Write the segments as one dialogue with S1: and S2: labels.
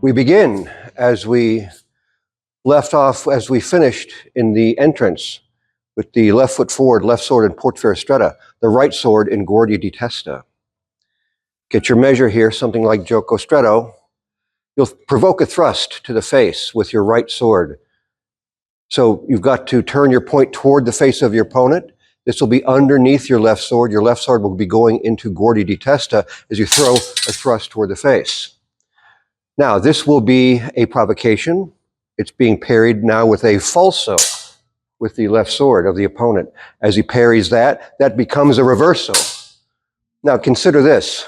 S1: We begin as we left off, as we finished in the entrance with the left foot forward, left sword in portiere stretta, the right sword in guardia di testa. Get your measure here, something like gioco stretto. You'll provoke a thrust to the face with your right sword. So you've got to turn your point toward the face of your opponent. This will be underneath your left sword. Your left sword will be going into guardia di testa as you throw a thrust toward the face. Now, this will be a provocation. It's being parried now with a falso with the left sword of the opponent. As he parries that, that becomes a reverso. Now, consider this.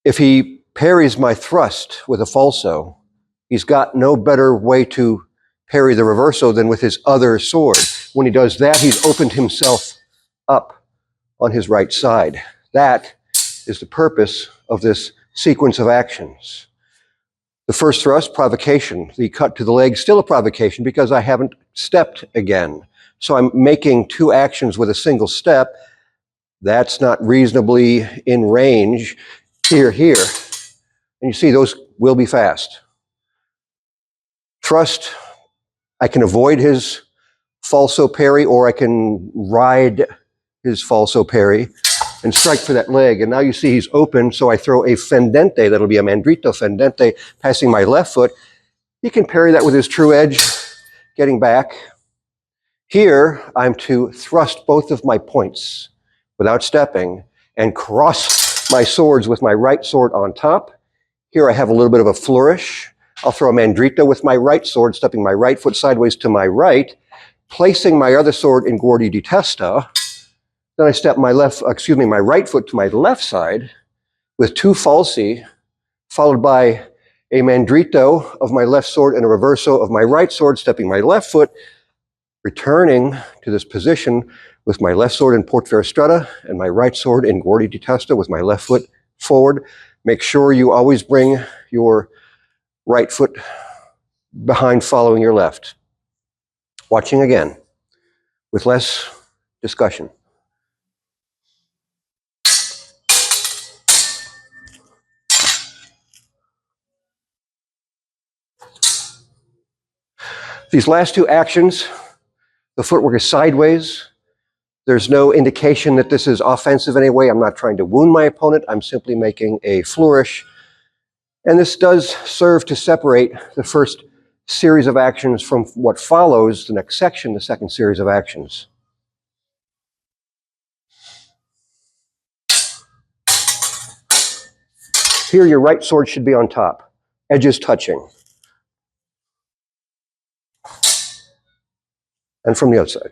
S1: If he parries my thrust with a falso, he's got no better way to parry the reverso than with his other sword. When he does that, he's opened himself up on his right side. That is the purpose of this sequence of actions. The first thrust, provocation. The cut to the leg, still a provocation because I haven't stepped again. So I'm making two actions with a single step. That's not reasonably in range. Here. And you see those will be fast. Thrust, I can avoid his falso parry or I can ride his falso parry and strike for that leg. And now you see he's open, so I throw a fendente. That'll be a mandrito fendente passing my left foot. He can parry that with his true edge, getting back. Here, I'm to thrust both of my points without stepping and cross my swords with my right sword on top. Here I have a little bit of a flourish. I'll throw a mandrito with my right sword, stepping my right foot sideways to my right, placing my other sword in guardia di testa. Then I step my right foot to my left side with two falsi, followed by a mandrito of my left sword and a reverso of my right sword, stepping my left foot, returning to this position with my left sword in portiere stretta and my right sword in guardia di testa with my left foot forward. Make sure you always bring your right foot behind following your left. Watching again with less discussion. These last two actions, the footwork is sideways. There's no indication that this is offensive in any way. I'm not trying to wound my opponent. I'm simply making a flourish. And this does serve to separate the first series of actions from what follows the next section, the second series of actions. Here, your right sword should be on top, edges touching. And from the outside.